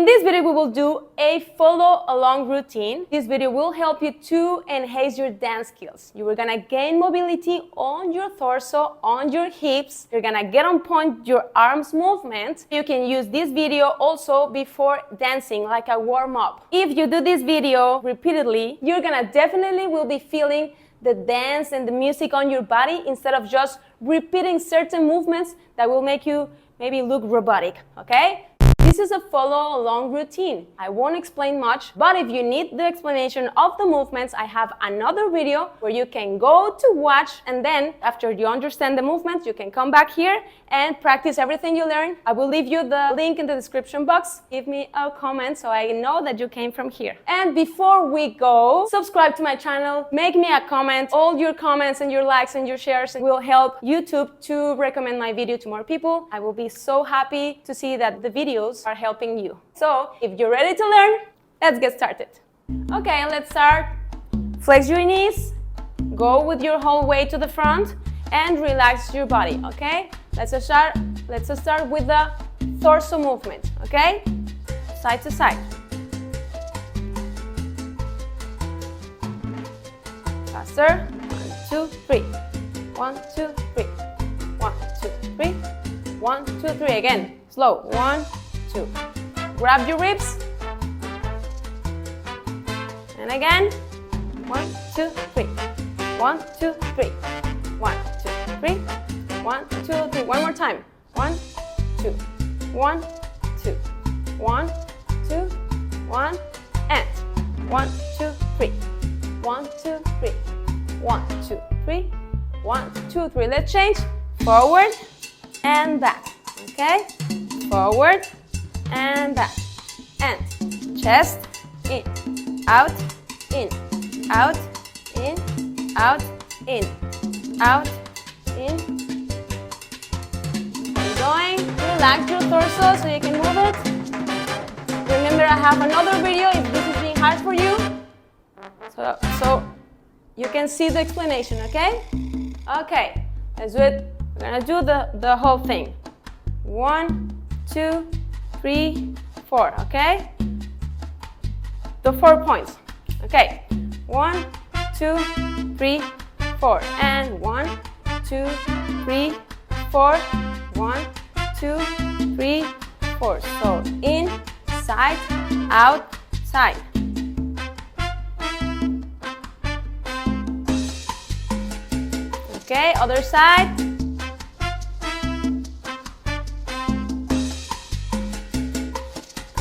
In this video, we will do a follow-along routine. This video will help you to enhance your dance skills. You are gonna gain mobility on your torso, on your hips. You're gonna get on point your arms movement. You can use this video also before dancing, like a warm-up. If you do this video repeatedly, you're gonna definitely will be feeling the dance and the music on your body instead of just repeating certain movements that will make you maybe look robotic, okay? This is a follow-along routine. I won't explain much, but if you need the explanation of the movements, I have another video where you can go to watch, and then after you understand the movements, you can come back here and practice everything you learn. I will leave you the link in the description box. Give me a comment so I know that you came from here. And before we go, subscribe to my channel, make me a comment. All your comments and your likes and your shares will help YouTube to recommend my video to more people. I will be so happy to see that the videos are helping you. So if you're ready to learn, let's get started. Okay, let's start. Flex your knees, go with your whole weight to the front and relax your body, okay? Let's start with the torso movement, okay? Side to side. Faster. 1, 2, 3. 1, 2, 3. 1, 2, 3. 1, 2, 3. Again. Slow. 1, 2. Grab your ribs. And again. 1, 2, 3. 1, 2, 3. 1, 2, 3. 1, 2, 3. One more time. 1, 2. 1, 2. 1, 2. 1. And 1, 2, 3. 1, 2, 3. 1, 2, 3. 1, 2, 3. Let's change. Forward and back. Okay? Forward and back. And chest in, out, in, out, in, out, in, out, in. Keep going. Relax your torso so you can move it. Remember, I have another video if this is being hard for you. So you can see the explanation, okay? Okay, let's do it. We're gonna do the whole thing. 1, 2, 3, 4, okay? The 4 points. Okay. 1, 2, 3, 4. And 1, 2, 3, 4. 1, 2, 3, 4. So in, side, out, side. Okay, other side.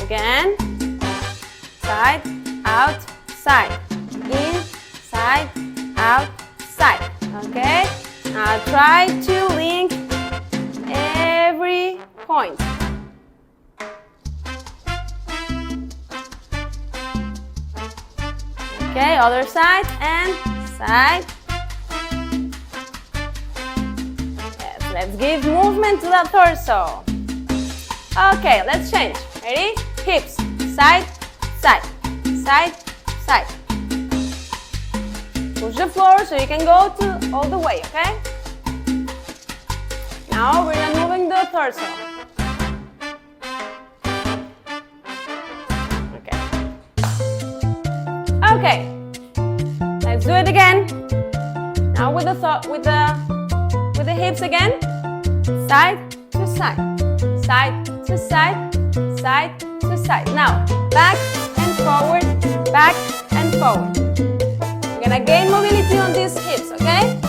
Again. Side, out, side. In, side, out, side. Okay? Now try to link every point. Okay, other side and side. Yes, let's give movement to the torso. Okay, let's change. Ready? Hips, side, side, side, side. Push the floor so you can go to all the way, okay? Now we're not moving the torso. Okay. Okay. Let's do it again. Now with the hips again. Side to side. Side to side. Side to side. Now, back and forward, back and forward. You're gonna gain mobility on these hips, okay?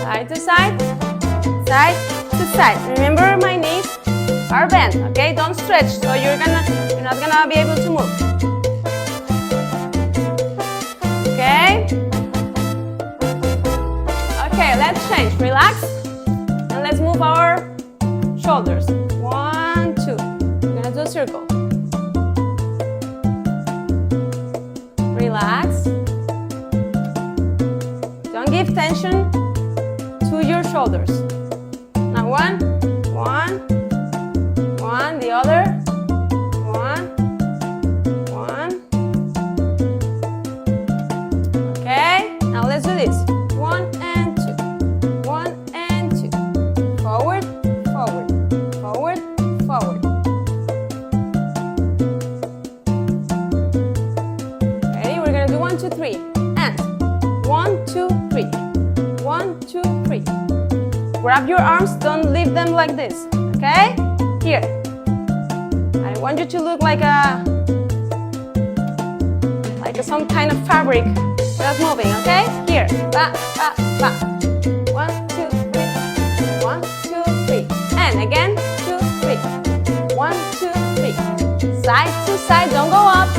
Side to side, side to side. Remember, my knees are bent, okay? Don't stretch, so you're not gonna be able to move. Okay? Okay, let's change. Relax. And let's move our shoulders. 1, 2. We're gonna do a circle. Relax. Don't give tension to your shoulders. Now 1, 1, 1, the other. 1, 1. Okay, now let's do this. 1 and 2. 1 and 2. grab your arms, don't leave them like this, okay? Here. I want you to look like some kind of fabric that's moving, okay? Here. Ba, ba, ba. 1, 2, 3. 1, 2, 3. And again, 2, 3. 1, 2, 3. Side to side, don't go up.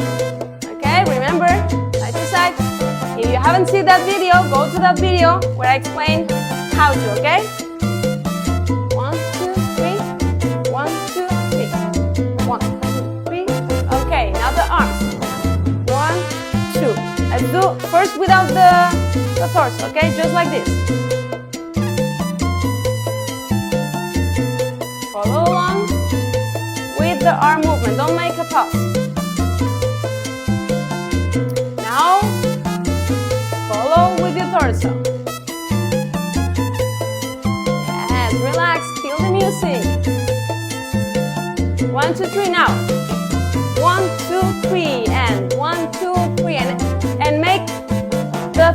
Okay, remember, side to side. If you haven't seen that video, go to that video where I explain how to, okay? 1, 2, 3. 1, 2, 3. 1, 2, 3. Okay, now the arms. 1, 2. Let's do first without the torso, okay? Just like this. Follow along with the arm movement. Don't make a pause. Now, follow with your torso. Yes, relax. Feel the music. 1, 2, 3 now. 1, 2, 3 and 1, 2, 3 and make the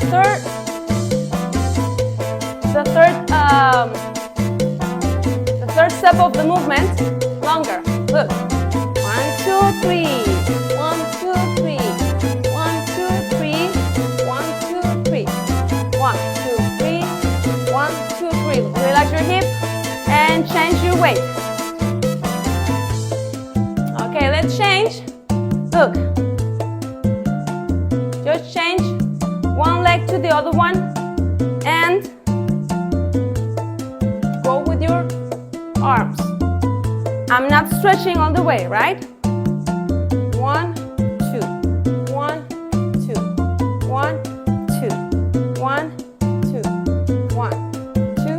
third step of the movement longer. Look. 1, 2, 3. 1, 2, 3. 1, 2, 3. 1, 2, 3. 1, 2, 3. 1, 2, 3. Relax your hip and change your weight. Okay, let's change. Look. Just change one leg to the other one and go with your arms. I'm not stretching all the way, right? 1, 2, 1, 2, 1, 2, 1, 2, 1, 2,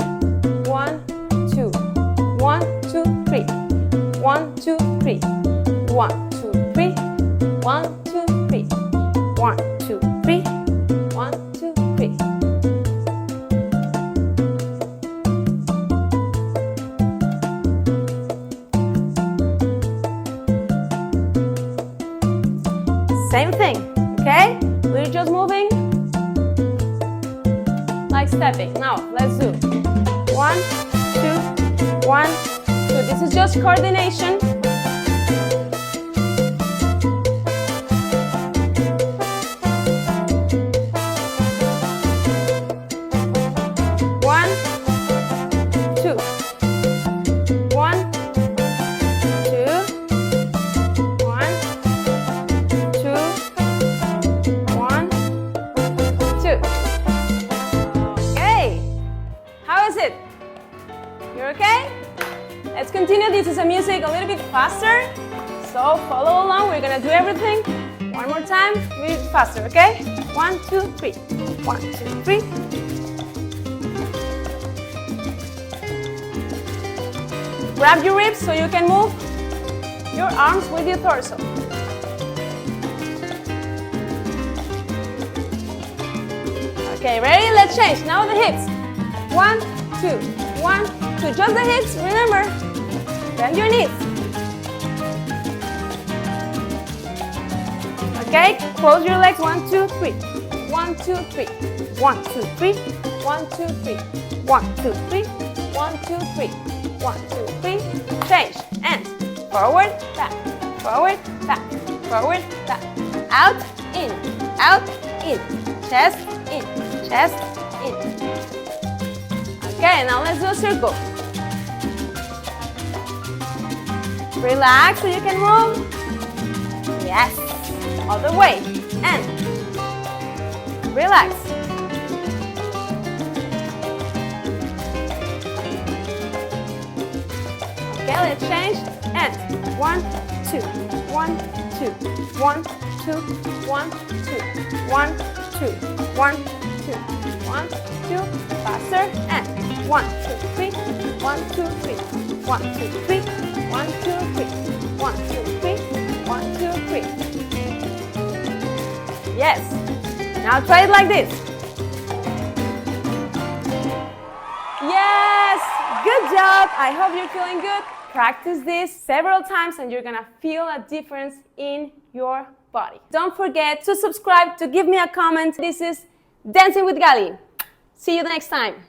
1, 2, 1, 2, 3, 1, 2, 3, 1, 2, 3, 1, 2, 3, 1, 2, 3, 1, 2, 3. Same thing, okay? We're just moving like stepping. Now, let's do 1, 2, 1, 2. This is just coordination. You're okay? Let's continue. This is a music a little bit faster. So follow along. We're gonna do everything one more time, a little bit faster, okay? 1, 2, 3. 1, 2, 3. Grab your ribs so you can move your arms with your torso. Okay, ready? Let's change. Now the hips. 1, 2, 1, 2. Just the hips, remember. Bend your knees. Okay, close your legs. 1, 2, 3. 1, 2, 3. 1, 2, 3. 1, 2, 3. 1, 2, 3. 1, 2, 3. 1, 2, 3. Change. And forward, back. Forward, back. Forward, back. Out, in. Out, in. Chest, in. Chest, in. Okay, now let's do a circle. Relax so you can move. Yes. All the way. And relax. Okay, let's change. And 1, 2, 1, 2, 1, 2, 1, 2, 1, 2, 1, 2, 1, 2. Faster. And 1, 2, 3. 1, 2, 3. 1, 2, 3. 1, 2, 3. 1, 2, 3. 1, 2, 3. Yes. Now try it like this. Yes. Good job. I hope you're feeling good. Practice this several times and you're gonna feel a difference in your body. Don't forget to subscribe, to give me a comment. This is Dancing with Gali. See you the next time.